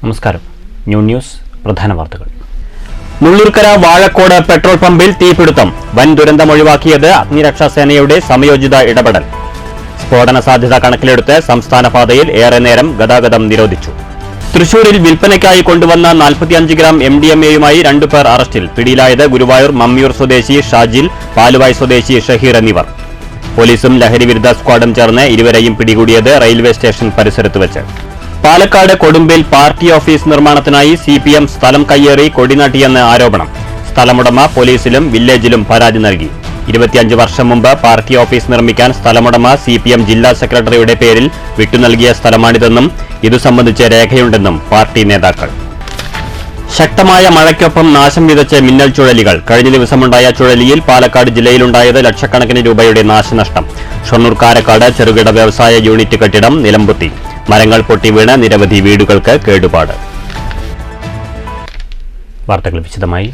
നമസ്കാരം. ന്യൂസ് പ്രധാന വാർത്തകൾ. മുള്ളൂർക്കര വാഴക്കോട് പെട്രോൾ പമ്പിൽ തീപിടുത്തം. വൻ ദുരന്തം ഒഴിവാക്കിയത് അഗ്നിരക്ഷാസേനയുടെ സമയോജിത ഇടപെടൽ. സ്ഫോടന സാധ്യത കണക്കിലെടുത്ത് സംസ്ഥാന പാതയിൽ ഏറെ നേരം ഗതാഗതം നിരോധിച്ചു. തൃശൂരിൽ വിൽപ്പനയ്ക്കായി കൊണ്ടുവന്ന 45 ഗ്രാം MDMA-യുമായി 2 പേർ അറസ്റ്റിൽ. പിടിയിലായത് ഗുരുവായൂർ മമ്മിയൂർ സ്വദേശി ഷാജിൽ, പാലുവായ് സ്വദേശി ഷഹീർ എന്നിവർ. പോലീസും ലഹരിവിരുദ്ധ സ്ക്വാഡും ചേർന്ന് ഇരുവരെയും പിടികൂടിയത് റെയിൽവേ സ്റ്റേഷൻ പരിസരത്ത് വെച്ച്. പാലക്കാട് കൊടുമ്പിൽ പാർട്ടി ഓഫീസ് നിർമ്മാണത്തിനായി CPM സ്ഥലം കയ്യേറി കൊടിനാട്ടിയെന്ന് ആരോപണം. സ്ഥലമുടമ പോലീസിലും വില്ലേജിലും പരാതി നൽകി. 25 വർഷം മുമ്പ് പാർട്ടി ഓഫീസ് നിർമ്മിക്കാൻ സ്ഥലമുടമ CPM ജില്ലാ സെക്രട്ടറിയുടെ പേരിൽ വിട്ടുനൽകിയ സ്ഥലമാണിതെന്നും ഇതു സംബന്ധിച്ച് രേഖയുണ്ടെന്നും പാർട്ടി നേതാക്കൾ. ശക്തമായ മഴയ്ക്കൊപ്പം നാശം വിതച്ച് മിന്നൽ ചുഴലികൾ. കഴിഞ്ഞ ദിവസമുണ്ടായ ചുഴലിയിൽ പാലക്കാട് ജില്ലയിലുണ്ടായത് ലക്ഷക്കണക്കിന് രൂപയുടെ നാശനഷ്ടം. ഷൊർണൂർ കാരക്കാട് ചെറുകിട വ്യവസായ യൂണിറ്റ് കെട്ടിടം നിലംപൊത്തി. മരങ്ങൾ പൊട്ടി വീണ് നിരവധി വീടുകൾക്ക് കേടുപാട്. വാർത്തകൾ വിശദമായി.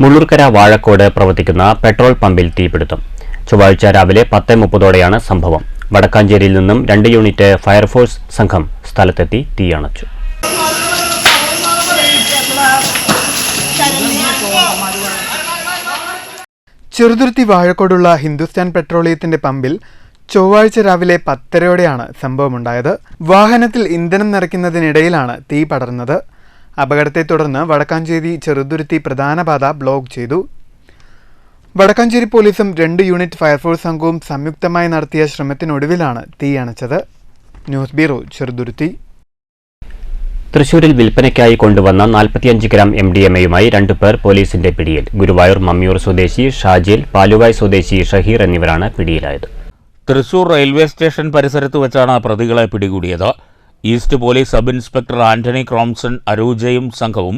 മുള്ളൂർക്കര വാഴക്കോട് പ്രവർത്തിക്കുന്ന പെട്രോൾ പമ്പിൽ തീപിടുത്തം. ചൊവ്വാഴ്ച രാവിലെ 10:30ഓടെയാണ് സംഭവം. വടക്കാഞ്ചേരിയിൽ നിന്നും 2 യൂണിറ്റ് ഫയർഫോഴ്സ് സംഘം സ്ഥലത്തെത്തി തീയണച്ചു. ചെറുതുരുത്തി വാഴക്കോടുള്ള ഹിന്ദുസ്ഥാൻ പെട്രോളിയത്തിന്റെ പമ്പിൽ ചൊവ്വാഴ്ച രാവിലെ 10:30ഓടെയാണ് സംഭവമുണ്ടായത്. വാഹനത്തിൽ ഇന്ധനം നിറയ്ക്കുന്നതിനിടയിലാണ് തീ പടർന്നത്. അപകടത്തെ തുടർന്ന് വടക്കാഞ്ചേരി ചെറുതുരുത്തി പ്രധാന പാത ബ്ലോക്ക് ചെയ്തു. വടക്കാഞ്ചേരി പോലീസും 2 യൂണിറ്റ് ഫയർഫോഴ്സ് സംഘവും സംയുക്തമായി നടത്തിയ ശ്രമത്തിനൊടുവിലാണ് തീ അണച്ചത്. News bureau, Cheruthuruthy. തൃശൂരിൽ വിൽപ്പനയ്ക്കായി കൊണ്ടുവന്ന 45 ഗ്രാം MDMA-യുമായി 2 പേർ പോലീസിന്റെ പിടിയിൽ. ഗുരുവായൂർ മമ്മിയൂർ സ്വദേശി ഷാജിൽ, പാലുവായ് സ്വദേശി ഷഹീർ എന്നിവരാണ് പിടിയിലായത്. തൃശൂർ റെയിൽവേ സ്റ്റേഷൻ പരിസരത്ത് വെച്ചാണ് പ്രതികളെ പിടികൂടിയത്. East police sub inspector Antony Cromson അരൂജയും സംഘവും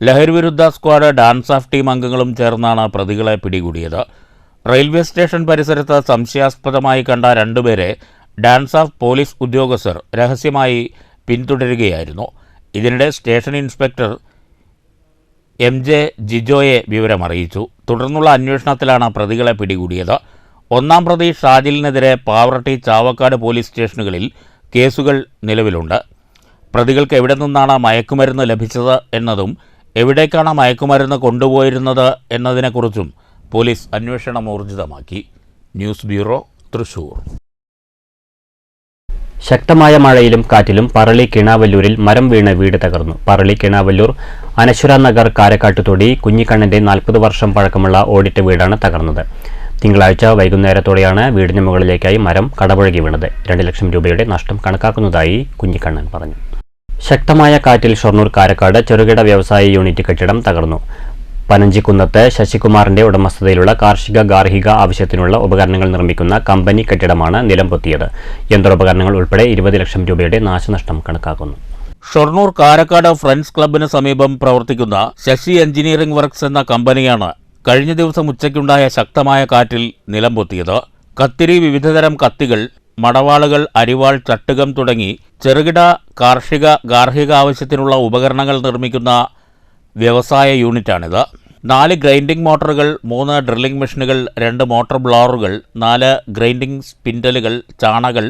ലഹരിവിരുദ്ധ സ്ക്വാഡ് ഡാൻസ് ഓഫ് ടീം അംഗങ്ങളും ചേർന്നാണ് പ്രതികളെ പിടികൂടിയത്. റെയിൽവേ സ്റ്റേഷൻ പരിസരത്ത് സംശയാസ്പദമായി കണ്ട 2 പേരെ ഡാൻസ് ഓഫ് പോലീസ് ഉദ്യോഗസ്ഥർ രഹസ്യമായി പിന്തുടരുകയായിരുന്നു. ഇതിനിടെ സ്റ്റേഷൻ ഇൻസ്പെക്ടർ MJ ജിജോയെ വിവരമറിയിച്ചു. തുടർന്നുള്ള അന്വേഷണത്തിലാണ് പ്രതികളെ പിടികൂടിയത്. 1-ാം പ്രതി ഷാജിലിനെതിരെ പാവറട്ടി, ചാവക്കാട് പോലീസ് സ്റ്റേഷനുകളിൽ കേസുകൾ നിലവിലുണ്ട്. പ്രതികൾക്ക് എവിടെ നിന്നാണ് മയക്കുമരുന്ന് ലഭിച്ചത് എന്നതും എവിടേക്കാണ് മയക്കുമരുന്ന് കൊണ്ടുപോയിരുന്നത് എന്നതിനെക്കുറിച്ചും പോലീസ് അന്വേഷണം ഊർജിതമാക്കി. News bureau, Thrissur. ശക്തമായ മഴയിലും കാറ്റിലും പറളി കിണാവല്ലൂരിൽ മരം വീണ് വീട് തകർന്നു. പറളി കിണാവല്ലൂർ അനശ്വര നഗർ കാരക്കാട്ടുതൊടി കുഞ്ഞിക്കണ്ണന്റെ 40 വർഷം പഴക്കമുള്ള ഓടിട്ട വീടാണ് തകർന്നത്. തിങ്കളാഴ്ച വൈകുന്നേരത്തോടെയാണ് വീടിന് മുകളിലേക്കായി മരം കടപുഴകി വീണത്. 2 ലക്ഷം രൂപയുടെ നഷ്ടം കണക്കാക്കുന്നതായി കുഞ്ഞിക്കണ്ണൻ പറഞ്ഞു. ശക്തമായ കാറ്റിൽ ഷൊർണൂർ കാരക്കാട് ചെറുകിട വ്യവസായ യൂണിറ്റ് കെട്ടിടം തകർന്നു. പനഞ്ചിക്കുന്നത്ത് ശശികുമാറിന്റെ ഉടമസ്ഥതയിലുള്ള കാർഷിക ഗാർഹിക ആവശ്യത്തിനുള്ള ഉപകരണങ്ങൾ നിർമ്മിക്കുന്ന കമ്പനി കെട്ടിടമാണ് നിലംപൊത്തിയത്. യന്ത്രോപകരണങ്ങൾ ഉൾപ്പെടെ 20 ലക്ഷം രൂപയുടെ നാശനഷ്ടം കണക്കാക്കുന്നു. ഷൊർണൂർ കാരക്കാട് ഫ്രണ്ട്സ് ക്ലബിന് സമീപം പ്രവർത്തിക്കുന്ന ശശി എഞ്ചിനീയറിംഗ് വർക്ക്സ് എന്ന കമ്പനിയാണ് കഴിഞ്ഞ ദിവസം ഉച്ചയ്ക്കുണ്ടായ ശക്തമായ കാറ്റിൽ നിലംപൊത്തിയത്. കത്തിരി, വിവിധതരം കത്തികൾ, മടവാളുകൾ, അരിവാൾ, ചട്ടുകം തുടങ്ങി ചെറുകിട കാർഷിക ഗാർഹിക ആവശ്യത്തിനുള്ള ഉപകരണങ്ങൾ നിർമ്മിക്കുന്ന വ്യവസായ യൂണിറ്റാണിത്. 4 ഗ്രൈൻഡിംഗ് മോട്ടോറുകൾ, 3 ഡ്രില്ലിംഗ് മെഷീനുകൾ, 2 മോട്ടോർ ബ്ലോറുകൾ, 4 ഗ്രൈൻഡിംഗ് സ്പിൻഡലുകൾ, ചാണകൾ,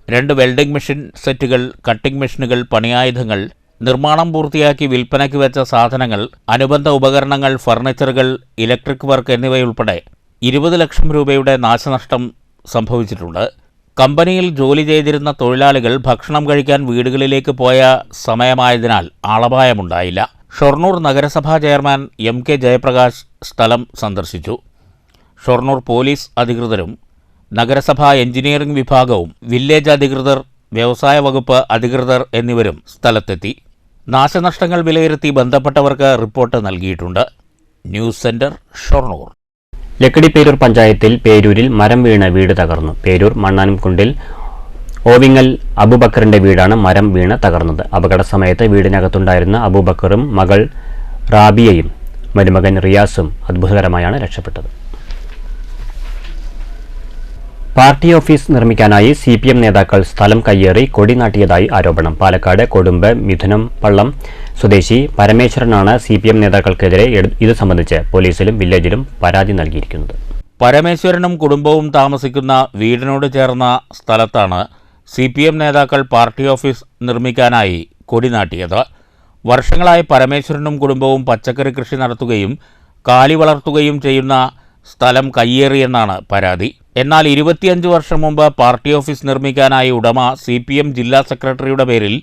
2 വെൽഡിംഗ് മെഷീൻ സെറ്റുകൾ, കട്ടിംഗ് മെഷീനുകൾ, പണിയായുധങ്ങൾ, നിർമ്മാണം പൂർത്തിയാക്കി വിൽപ്പനയ്ക്ക് വെച്ച സാധനങ്ങൾ, അനുബന്ധ ഉപകരണങ്ങൾ, ഫർണിച്ചറുകൾ, ഇലക്ട്രിക് വർക്ക് എന്നിവയുൾപ്പെടെ 20 ലക്ഷം രൂപയുടെ നാശനഷ്ടം സംഭവിച്ചിട്ടുണ്ട്. കമ്പനിയിൽ ജോലി ചെയ്തിരുന്ന തൊഴിലാളികൾ ഭക്ഷണം കഴിക്കാൻ വീടുകളിലേക്ക് പോയ സമയമായതിനാൽ ആളപായമുണ്ടായില്ല. ഷൊർണൂർ നഗരസഭാ ചെയർമാൻ MK ജയപ്രകാശ് സ്ഥലം സന്ദർശിച്ചു. ഷൊർണൂർ പോലീസ് അധികൃതരും നഗരസഭാ എഞ്ചിനീയറിംഗ് വിഭാഗവും വില്ലേജ് അധികൃതർ, വ്യവസായ വകുപ്പ് അധികൃതർ എന്നിവരും സ്ഥലത്തെത്തി. നാശനഷ്ടങ്ങൾ വിലയിരുത്തി ബന്ധപ്പെട്ടവർക്ക് റിപ്പോർട്ട് നൽകിയിട്ടുണ്ട്. News centre, Shoranur. ലക്കിടി പേരൂർ പഞ്ചായത്തിൽ പേരൂരിൽ മരം വീണ് വീട് തകർന്നു. പേരൂർ മണ്ണാൻകുണ്ടിൽ ഓവിങ്ങൽ അബൂബക്കറിന്റെ വീടാണ് മരം വീണ് തകർന്നത്. അപകട സമയത്ത് വീടിനകത്തുണ്ടായിരുന്ന അബൂബക്കറും മകൾ റാബിയയും മരുമകൻ റിയാസും അത്ഭുതകരമായാണ് രക്ഷപ്പെട്ടത്. പാർട്ടി ഓഫീസ് നിർമ്മിക്കാനായി CPM നേതാക്കൾ സ്ഥലം കയ്യേറി കൊടിനാട്ടിയതായി ആരോപണം. പാലക്കാട് കൊടുമ്പ് മിഥുനം പള്ളം സ്വദേശി പരമേശ്വരനാണ് CPM നേതാക്കൾക്കെതിരെ ഇത് സംബന്ധിച്ച് പോലീസിലും വില്ലേജിലും പരാതി നൽകിയിരിക്കുന്നത്. പരമേശ്വരനും കുടുംബവും താമസിക്കുന്ന വീടിനോട് ചേർന്ന സ്ഥലത്താണ് CPM നേതാക്കൾ പാർട്ടി ഓഫീസ് നിർമ്മിക്കാനായി കൊടിനാട്ടിയത്. വർഷങ്ങളായി പരമേശ്വരനും കുടുംബവും പച്ചക്കറി കൃഷി നടത്തുകയും കാലി വളർത്തുകയും ചെയ്യുന്ന സ്ഥലം കയ്യേറിയെന്നാണ് പരാതി. എന്നാൽ 25 വർഷം മുമ്പ് പാർട്ടി ഓഫീസ് നിർമ്മിക്കാനായി ഉടമ CPM ജില്ലാ സെക്രട്ടറിയുടെ പേരിൽ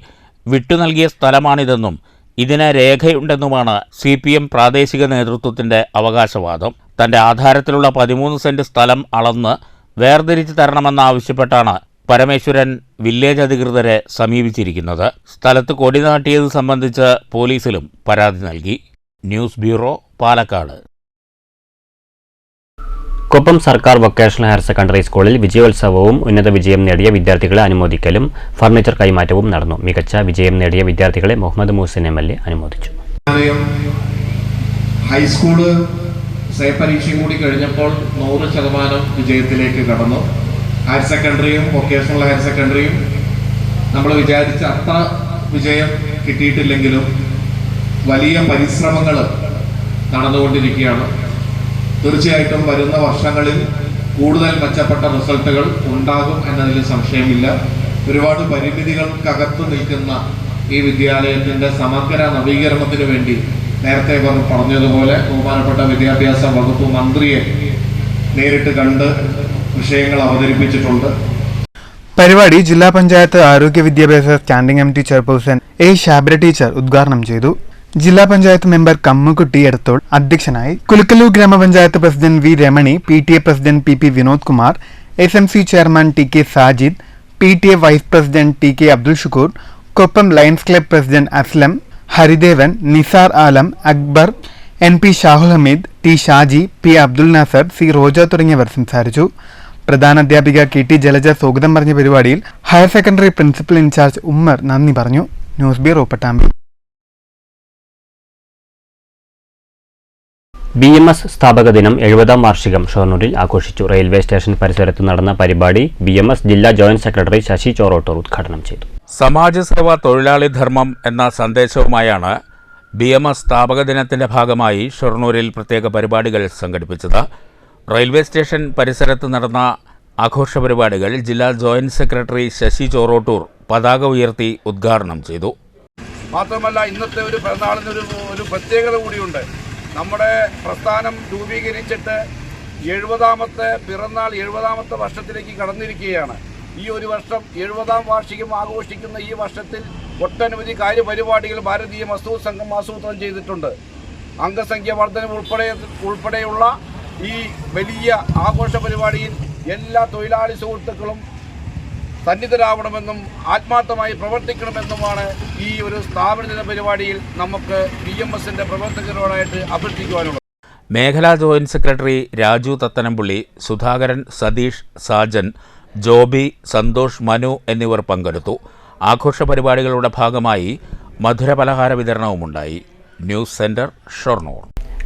വിട്ടുനൽകിയ സ്ഥലമാണിതെന്നും ഇതിന് രേഖയുണ്ടെന്നുമാണ് CPM പ്രാദേശിക നേതൃത്വത്തിന്റെ അവകാശവാദം. തന്റെ ആധാരത്തിലുള്ള 13 സെന്റ് സ്ഥലം അളന്ന് വേർതിരിച്ചു തരണമെന്നാവശ്യപ്പെട്ടാണ് പരമേശ്വരൻ വില്ലേജ് അധികൃതരെ സമീപിച്ചിരിക്കുന്നത്. സ്ഥലത്ത് കൊടിനാട്ടിയത് സംബന്ധിച്ച് പോലീസിലും പരാതി നൽകി. News bureau, Palakkad. കൊപ്പം സർക്കാർ വൊക്കേഷണൽ ഹയർ സെക്കൻഡറി സ്കൂളിൽ വിജയോത്സവവും ഉന്നത വിജയം നേടിയ വിദ്യാർത്ഥികളെ അനുമോദിക്കലും ഫർണിച്ചർ കൈമാറ്റവും നടന്നു. മികച്ച വിജയം നേടിയ വിദ്യാർത്ഥികളെ മുഹമ്മദ് മൂസിൻ MLA അനുമോദിച്ചു. ഹൈസ്കൂള് പരീക്ഷയും കൂടി കഴിഞ്ഞപ്പോൾ 100% വിജയത്തിലേക്ക് കടന്നു. ഹയർ സെക്കൻഡറിയും വൊക്കേഷണൽ ഹയർ സെക്കൻഡറിയും നമ്മൾ വിചാരിച്ച അത്ര വിജയം കിട്ടിയിട്ടില്ലെങ്കിലും വലിയ പരിശ്രമങ്ങൾ നടന്നുകൊണ്ടിരിക്കുകയാണ്. തീർച്ചയായിട്ടും വരുന്ന വർഷങ്ങളിൽ കൂടുതൽ മെച്ചപ്പെട്ട റിസൾട്ടുകൾ ഉണ്ടാകും എന്നതിൽ സംശയമില്ല. ഒരുപാട് പരിമിതികൾക്കകത്ത് നിൽക്കുന്ന ഈ വിദ്യാലയത്തിൻ്റെ സമഗ്ര നവീകരണത്തിന് വേണ്ടി നേരത്തെ പറഞ്ഞതുപോലെ ബഹുമാനപ്പെട്ട വിദ്യാഭ്യാസ വകുപ്പ് മന്ത്രിയെ നേരിട്ട് കണ്ട് വിഷയങ്ങൾ അവതരിപ്പിച്ചിട്ടുണ്ട്. പരിപാടി ജില്ലാ പഞ്ചായത്ത് ആരോഗ്യ വിദ്യാഭ്യാസ standing committee chairperson A. Shabara teacher ഉദ്ഘാടനം ചെയ്തു. ജില്ലാ പഞ്ചായത്ത് മെമ്പർ കമ്മുകുട്ടി എടത്തോൾ അധ്യക്ഷനായി. കുലുക്കല്ലൂർ ഗ്രാമപഞ്ചായത്ത് president V. Ramani, PTA president PP. Vinod Kumar, SMC chairman TK. Sajid, PTA vice president TK. Abdul Shukkur, Koppam lions club president Aslam, Haridevan, Nisar Alam, Akbar, NP. Shahul Hameed, T. Shaji, P. Abdul Nasar, C. Roja തുടങ്ങിയവർ സംസാരിച്ചു. പ്രധാനാധ്യാപിക KT. ജലജ സ്വാഗതം പറഞ്ഞ പരിപാടിയിൽ higher secondary principal in charge Ummer നന്ദി പറഞ്ഞു. News bureau, Pattambi. BMS സ്ഥാപക ദിനം 70ാം വാർഷികം ഷൊർണൂരിൽ ആഘോഷിച്ചു. റെയിൽവേ സ്റ്റേഷൻ പരിസരത്ത് നടന്ന പരിപാടി BMS ജില്ലാ ജോയിന്റ് സെക്രട്ടറി ശശി ചോറോട്ടൂർ ഉദ്ഘാടനം ചെയ്തു. സമാജസേവ തൊഴിലാളി ധർമ്മം എന്ന സന്ദേശവുമായാണ് BMS സ്ഥാപക ദിനത്തിന്റെ ഭാഗമായി ഷൊർണൂരിൽ പ്രത്യേക പരിപാടികൾ സംഘടിപ്പിച്ചത്. റെയിൽവേ സ്റ്റേഷൻ പരിസരത്ത് നടന്ന ആഘോഷ പരിപാടികൾ ജില്ലാ ജോയിന്റ് സെക്രട്ടറി ശശി ചോറോട്ടൂർ പതാക ഉയർത്തി ഉദ്ഘാടനം ചെയ്തു. മാത്രമല്ല, ഇന്നത്തെ ഒരു പിറന്നാളിന് ഒരു പ്രത്യേകത കൂടിയുണ്ട്. നമ്മുടെ പ്രസ്ഥാനം രൂപീകരിച്ചിട്ട് 70ാമത്തെ പിറന്നാൾ 70ാമത്തെ വർഷത്തിലേക്ക് കടന്നിരിക്കുകയാണ്. ഈ ഒരു വർഷം 70ാം വാർഷികം ആഘോഷിക്കുന്ന ഈ വർഷത്തിൽ ഒട്ടനവധി കാര്യപരിപാടികൾ ഭാരതീയ മസ്ദൂർ സംഘം ആസൂത്രണം ചെയ്തിട്ടുണ്ട്. അംഗസംഖ്യ വർധന ഉൾപ്പെടെയുള്ള ഈ വലിയ ആഘോഷ പരിപാടിയിൽ എല്ലാ തൊഴിലാളി സുഹൃത്തുക്കളും സന്നിധരാവണമെന്നും ആത്മാർത്ഥമായി പ്രവർത്തിക്കണമെന്നുമാണ് ഈ ഒരു സ്ഥാപന ദിന പരിപാടിയിൽ നമുക്ക് BMSന്റെ പ്രവർത്തകരോടായിട്ട് അഭ്യർത്ഥിക്കുവാനുള്ളത്. മേഖലാ ജോയിന്റ് സെക്രട്ടറി രാജു തത്തനംപുള്ളി, സുധാകരൻ, സതീഷ്, സാജൻ, ജോബി, സന്തോഷ്, മനു എന്നിവർ പങ്കെടുത്തു. ആഘോഷ പരിപാടികളുടെ ഭാഗമായി മധുരപലഹാര വിതരണവുമുണ്ടായി. News centre, Shoranur.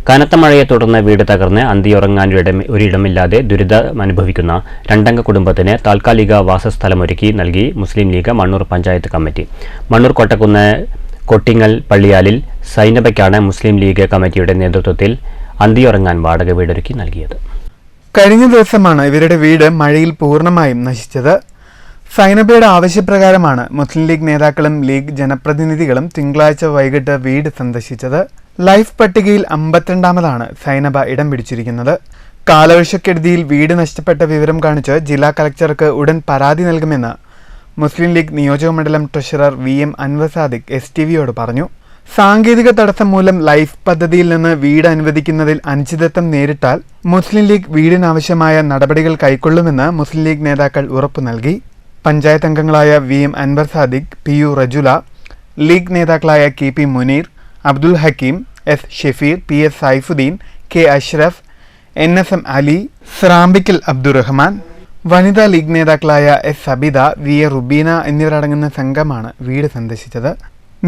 കനത്ത മഴയെ തുടർന്ന് വീട് തകർന്ന് അന്തിയുറങ്ങാൻ ഒരിടമില്ലാതെ ദുരിതമനുഭവിക്കുന്ന 2 അംഗ കുടുംബത്തിന് താൽക്കാലിക വാസസ്ഥലമൊരുക്കി നൽകി മുസ്ലിം ലീഗ് മണ്ണൂർ പഞ്ചായത്ത് കമ്മിറ്റി. മണ്ണൂർ കൊട്ടക്കുന്ന് കൊട്ടിങ്ങൽ പള്ളിയാലിൽ സൈനബയ്ക്കാണ് മുസ്ലിം ലീഗ് കമ്മിറ്റിയുടെ നേതൃത്വത്തിൽ അന്തിയുറങ്ങാൻ വാടക വീടൊരുക്കി നൽകിയത്. കഴിഞ്ഞ ദിവസമാണ് ഇവരുടെ വീട് മഴയിൽ പൂർണ്ണമായും നശിച്ചത്. സൈനബയുടെ ആവശ്യപ്രകാരമാണ് മുസ്ലിം ലീഗ് നേതാക്കളും ലീഗ് ജനപ്രതിനിധികളും തിങ്കളാഴ്ച വൈകിട്ട് വീട് സന്ദർശിച്ചത്. ലൈഫ് പട്ടികയിൽ 52ാമതാണ് സൈനബ ഇടം പിടിച്ചിരിക്കുന്നത്. കാലവർഷക്കെടുതിയിൽ വീട് നഷ്ടപ്പെട്ട വിവരം കാണിച്ച് ജില്ലാ കളക്ടർക്ക് ഉടൻ പരാതി നൽകുമെന്ന് മുസ്ലിം ലീഗ് നിയോജകമണ്ഡലം ട്രഷറർ VM അൻവർ സാദിഖ് STVയോട് പറഞ്ഞു. സാങ്കേതിക തടസ്സം മൂലം ലൈഫ് പദ്ധതിയിൽ നിന്ന് വീട് അനുവദിക്കുന്നതിൽ അനിശ്ചിതത്വം നേരിട്ടാൽ മുസ്ലിം ലീഗ് വീടിനാവശ്യമായ നടപടികൾ കൈക്കൊള്ളുമെന്ന് മുസ്ലിം ലീഗ് നേതാക്കൾ ഉറപ്പു നൽകി. പഞ്ചായത്ത് അംഗങ്ങളായ VM Anwar Sadiq, PU Rajula, league നേതാക്കളായ KP Muneer, Abdul Hakeem, S Shefeer, PS Saifuddin, K Ashraf, NSM Ali, Srambikkal Abdurahman, വനിതാ ലീഗ് നേതാക്കളായ S സബിത, VA റുബീന എന്നിവരടങ്ങുന്ന സംഘമാണ് വീട് സന്ദർശിച്ചത്.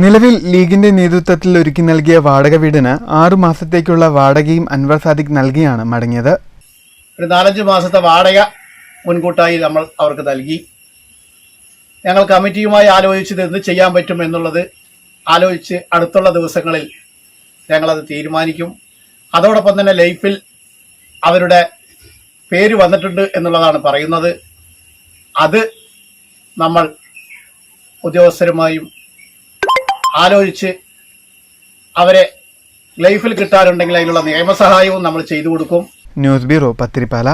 നിലവിൽ ലീഗിന്റെ നേതൃത്വത്തിൽ ഒരുക്കി നൽകിയ വാടക വീടിന് 6 മാസത്തേക്കുള്ള വാടകയും അൻവർ സാദിഖ് നൽകിയാണ് മടങ്ങിയത്. ഒരു 4-5 മാസത്തെ വാടക മുൻകൂട്ടായി നമ്മൾ അവർക്ക് നൽകി. ഞങ്ങൾ കമ്മിറ്റിയുമായി ആലോചിച്ചത് എന്ത് ചെയ്യാൻ പറ്റും എന്നുള്ളത് ആലോചിച്ച് അടുത്തുള്ള ദിവസങ്ങളിൽ ഞങ്ങളത് തീരുമാനിക്കും. അതോടൊപ്പം തന്നെ ലൈഫിൽ അവരുടെ പേര് വന്നിട്ടുണ്ട് എന്നുള്ളതാണ് പറയുന്നത്. അത് നമ്മൾ ഉദ്യോഗസ്ഥരുമായും ആലോചിച്ച് അവരെ ലൈഫിൽ കിട്ടാറുണ്ടെങ്കിൽ അതിനുള്ള നിയമസഹായവും നമ്മൾ ചെയ്തു കൊടുക്കും. News bureau, Pathiripala.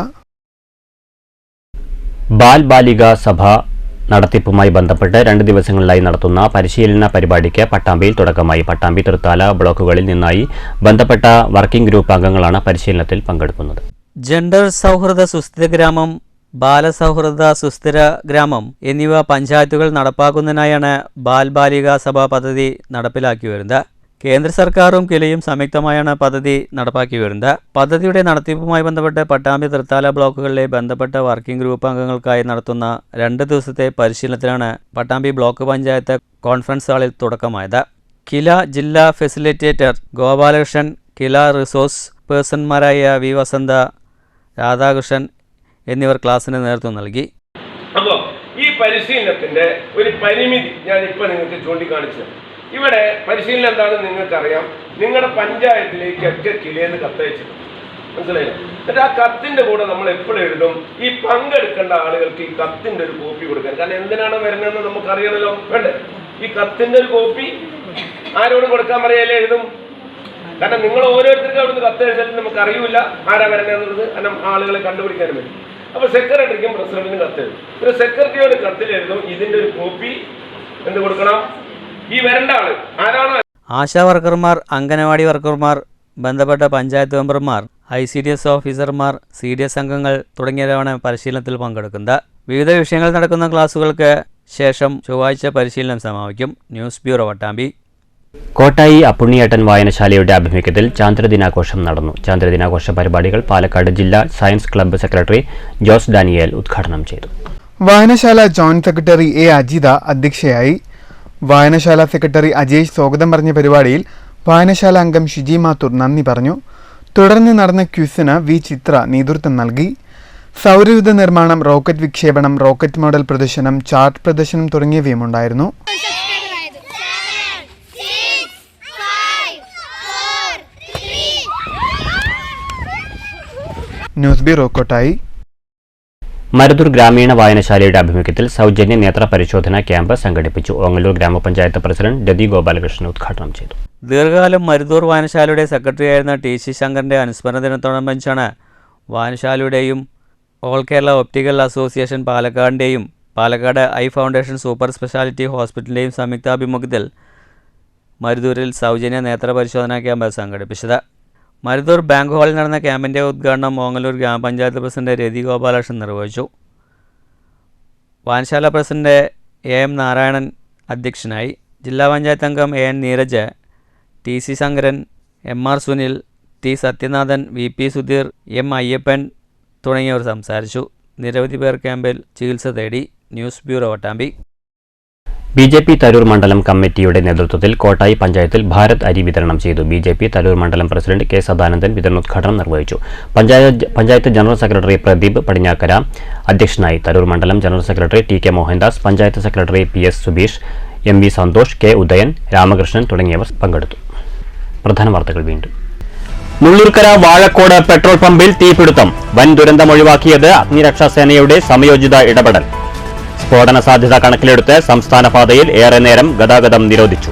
ബാൽ-ബാലിക സഭ നടത്തിപ്പുമായി ബന്ധപ്പെട്ട് 2 ദിവസങ്ങളിലായി നടത്തുന്ന പരിശീലന പരിപാടിക്ക് പട്ടാമ്പിയിൽ തുടക്കമായി. പട്ടാമ്പി, തൃത്താല ബ്ലോക്കുകളിൽ നിന്നായി ബന്ധപ്പെട്ട വർക്കിംഗ് ഗ്രൂപ്പ് അംഗങ്ങളാണ് പരിശീലനത്തിൽ പങ്കെടുക്കുന്നത്. ജെൻഡർ സൗഹൃദ സുസ്ഥിര ഗ്രാമം, ബാലസൗഹൃദ സുസ്ഥിര ഗ്രാമം എന്നിവ പഞ്ചായത്തുകൾ നടപ്പാക്കുന്നതിനായാണ് ബാൽ-ബാലിക സഭ പദ്ധതി നടപ്പിലാക്കി വരുന്നത്. കേന്ദ്ര സർക്കാരും കിലയും സംയുക്തമായാണ് പദ്ധതി നടപ്പാക്കി വരുന്നത്. പദ്ധതിയുടെ നടത്തിപ്പുമായി ബന്ധപ്പെട്ട് പട്ടാമ്പി, തൃത്താല ബ്ലോക്കുകളിലെ ബന്ധപ്പെട്ട വർക്കിംഗ് ഗ്രൂപ്പ് അംഗങ്ങൾക്കായി നടത്തുന്ന 2 ദിവസത്തെ പരിശീലനത്തിനാണ് പട്ടാമ്പി ബ്ലോക്ക് പഞ്ചായത്ത് കോൺഫറൻസ് ഹാളിൽ തുടക്കമായത്. കില ജില്ലാ ഫെസിലിറ്റേറ്റർ ഗോപാലകൃഷ്ണൻ, കില റിസോഴ്സ് പേഴ്സൺമാരായ വി വസന്ത, രാധാകൃഷ്ണൻ എന്നിവർ ക്ലാസ്സിന് നേതൃത്വം നൽകി. അപ്പോൾ ഈ പരിശീലനത്തിന്റെ ഒരു പരിമിതി ഞാൻ ഇപ്പോൾ നിങ്ങൾക്ക് ചൂണ്ടിക്കാണിച്ചു. ഇവിടെ പരിശീലനം എന്താണെന്ന് നിങ്ങൾക്കറിയാം. നിങ്ങളുടെ പഞ്ചായത്തിലേക്കൊക്കെ കിലേന്ന് കത്തയച്ചിട്ടുണ്ട്, മനസ്സിലായില്ല. എന്നിട്ട് ആ കത്തിന്റെ കൂടെ നമ്മൾ എപ്പോഴും എഴുതും ഈ പങ്കെടുക്കേണ്ട ആളുകൾക്ക് ഈ കത്തിന്റെ ഒരു കോപ്പി കൊടുക്കാൻ. കാരണം എന്തിനാണ് വരുന്നതെന്ന് നമുക്കറിയണമല്ലോ, വേണ്ടേ? ഈ കത്തിന്റെ ഒരു കോപ്പി ആരോടും കൊടുക്കാൻ പറയാലേ എഴുതും. കാരണം നിങ്ങൾ ഓരോരുത്തർക്കും അവിടുന്ന് കത്ത് എഴുതിയിട്ട് നമുക്ക് അറിയില്ല ആരാ വരണേന്നുള്ളത്. കാരണം ആളുകളെ കണ്ടുപിടിക്കാനും പറ്റും. അപ്പോൾ സെക്രട്ടറിക്കും പ്രസിഡന്റിനും കത്തെഴുതും. ഒരു സെക്രട്ടറിയോട് കത്തിലെഴുതും ഇതിന്റെ ഒരു കോപ്പി എന്ത് കൊടുക്കണം, ഈ വരേണ്ട ആള് ആരാണോ. ആശാ വർക്കർമാർ, അംഗനവാടി വർക്കർമാർ, ബന്ധപ്പെട്ട പഞ്ചായത്ത് മെമ്പർമാർ, ICDS ഓഫീസർമാർ, CDS അംഗങ്ങൾ തുടങ്ങിയവരാണ് പരിശീലനത്തിൽ പങ്കെടുക്കുന്നത്. വിവിധ വിഷയങ്ങൾ നടക്കുന്ന ക്ലാസുകൾക്ക് ശേഷം ചൊവ്വാഴ്ച പരിശീലനം സമാപിക്കും. News bureau, Pattambi. കോട്ടായി അപ്പുണ്ണിയേട്ടൻ വായനശാലയുടെ ആഭിമുഖ്യത്തിൽ ചാന്ദ്രദിനാഘോഷം നടന്നു. ചാന്ദ്രദിനാഘോഷ പരിപാടികൾ പാലക്കാട് ജില്ലാ science club secretary Jose Daniel ഉദ്ഘാടനം ചെയ്തു. വായനശാല ജോയിന്റ് സെക്രട്ടറി A. അജിത അധ്യക്ഷയായി. വായനശാല സെക്രട്ടറി അജേഷ് സ്വാഗതം പറഞ്ഞ പരിപാടിയിൽ വായനശാല അംഗം ഷിജി മാത്തൂർ നന്ദി പറഞ്ഞു. തുടർന്ന് നടന്ന ക്വിസിന് വി. ചിത്ര നേതൃത്വം നൽകി. സൗരയുധ നിർമ്മാണം, റോക്കറ്റ് വിക്ഷേപണം, റോക്കറ്റ് മോഡൽ പ്രദർശനം, ചാർട്ട് പ്രദർശനം തുടങ്ങിയവയും ഉണ്ടായിരുന്നു. News bureau, Kottayi. മരുതൂർ ഗ്രാമീണ വായനശാലയുടെ ആഭിമുഖ്യത്തിൽ സൗജന്യ നേത്ര പരിശോധനാ ക്യാമ്പ് സംഘടിപ്പിച്ചു. ഓങ്ങല്ലൂർ ഗ്രാമപഞ്ചായത്ത് പ്രസിഡന്റ് രതി ഗോപാലകൃഷ്ണൻ ഉദ്ഘാടനം ചെയ്തു. ദീർഘകാലം മരുതൂർ വായനശാലയുടെ സെക്രട്ടറിയായിരുന്ന TC ശങ്കറിന്റെ അനുസ്മരണ ദിനത്തോടനുബന്ധിച്ചാണ് വായനശാലയുടെയും ഓൾ കേരള ഒപ്റ്റിക്കൽ അസോസിയേഷൻ പാലക്കാടിൻ്റെയും Palakkad eye foundation super speciality ഹോസ്പിറ്റലിൻ്റെയും സംയുക്താഭിമുഖ്യത്തിൽ മരുതൂരിൽ സൗജന്യ നേത്ര പരിശോധനാ ക്യാമ്പ് സംഘടിപ്പിച്ചത്. മരുതൂർ ബാങ്ക് ഹാളിൽ നടന്ന ക്യാമ്പിൻ്റെ ഉദ്ഘാടനം ഓങ്ങല്ലൂർ ഗ്രാമപഞ്ചായത്ത് പ്രസിഡന്റ് രതി ഗോപാലകൃഷ്ണൻ നിർവഹിച്ചു. വായനശാല പ്രസിഡന്റ് AM നാരായണൻ അധ്യക്ഷനായി. ജില്ലാ പഞ്ചായത്ത് അംഗം AN Neeraj, TC Sankaran, MR Sunil, T Sathyanathan, VP Sudheer, M Ayyappan തുടങ്ങിയവർ സംസാരിച്ചു. നിരവധി പേർ ക്യാമ്പിൽ ചികിത്സ തേടി. News bureau, Pattambi. BJP Tharoor മണ്ഡലം കമ്മിറ്റിയുടെ നേതൃത്വത്തിൽ കോട്ടായി പഞ്ചായത്തിൽ ഭാരത് അരി വിതരണം ചെയ്തു. BJP തരൂർ മണ്ഡലം പ്രസിഡന്റ് K. സദാനന്ദൻ വിതരണോദ്ഘാടനം നിർവഹിച്ചു. പഞ്ചായത്ത് ജനറൽ സെക്രട്ടറി പ്രദീപ് പടിഞ്ഞാക്കര അധ്യക്ഷനായി. തരൂർ മണ്ഡലം general secretary TK Mohandas, panchayat secretary PS Subeesh, MV Santhosh, K. Udayan, Ramakrishnan തുടങ്ങിയവർ പങ്കെടുത്തു. പ്രധാന വാർത്തകൾ വീണ്ടും. മുള്ളൂർക്കര വാഴക്കോട് പെട്രോൾ പമ്പിൽ തീപിടുത്തം. വൻ ദുരന്തമൊഴിവാക്കിയത് അഗ്നിരക്ഷാസേനയുടെ സമയോചിത ഇടപെടൽ. സ്ഫോടന സാധ്യത കണക്കിലെടുത്ത് സംസ്ഥാന പാതയിൽ ഏറെ നേരം ഗതാഗതം നിരോധിച്ചു.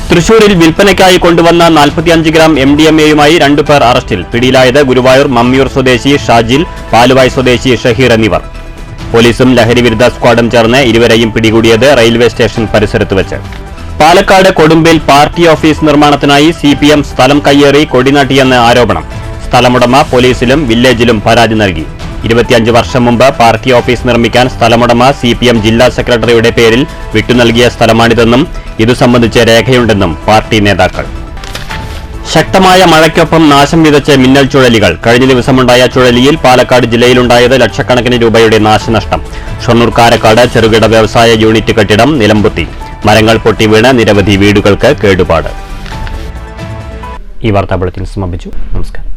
തൃശൂരിൽ വിൽപ്പനയ്ക്കായി കൊണ്ടുവന്ന 45 ഗ്രാം MDMA-യുമായി 2 പേർ അറസ്റ്റിൽ. പിടിയിലായത് ഗുരുവായൂർ മമ്മിയൂർ സ്വദേശി ഷാജിൽ, പാലുവായ് സ്വദേശി ഷഹീർ എന്നിവർ. പോലീസും ലഹരിവിരുദ്ധ സ്ക്വാഡും ചേർന്ന് ഇരുവരെയും പിടികൂടിയത് റെയിൽവേ സ്റ്റേഷൻ പരിസരത്ത് വെച്ച്. പാലക്കാട് കൊടുമ്പിൽ പാർട്ടി ഓഫീസ് നിർമ്മാണത്തിനായി CPM സ്ഥലം കയ്യേറി കൊടിനാട്ടിയെന്ന് ആരോപണം. സ്ഥലമുടമ പോലീസിലും വില്ലേജിലും പരാതി നൽകി. 25 വർഷം മുമ്പ് പാർട്ടി ഓഫീസ് നിർമ്മിക്കാൻ സ്ഥലമുടമ CPM ജില്ലാ സെക്രട്ടറിയുടെ പേരിൽ വിട്ടുനൽകിയ സ്ഥലമാണിതെന്നും ഇതു സംബന്ധിച്ച് രേഖയുണ്ടെന്നും പാർട്ടി നേതാക്കൾ. ശക്തമായ മഴയ്ക്കൊപ്പം നാശം വിതച്ച മിന്നൽ ചുഴലികൾ. കഴിഞ്ഞ ദിവസമുണ്ടായ ചുഴലിയിൽ പാലക്കാട് ജില്ലയിലുണ്ടായത് ലക്ഷക്കണക്കിന് രൂപയുടെ നാശനഷ്ടം. ഷൊർണൂർ കാരക്കാട് ചെറുകിട വ്യവസായ യൂണിറ്റ് കെട്ടിടം നിലംപൊത്തി. മരങ്ങൾ പൊട്ടി വീണ് നിരവധി വീടുകൾക്ക് കേടുപാട്. ഈ വാർത്താ ബുള്ളറ്റിൻ സമാപിച്ചു. നമസ്കാരം.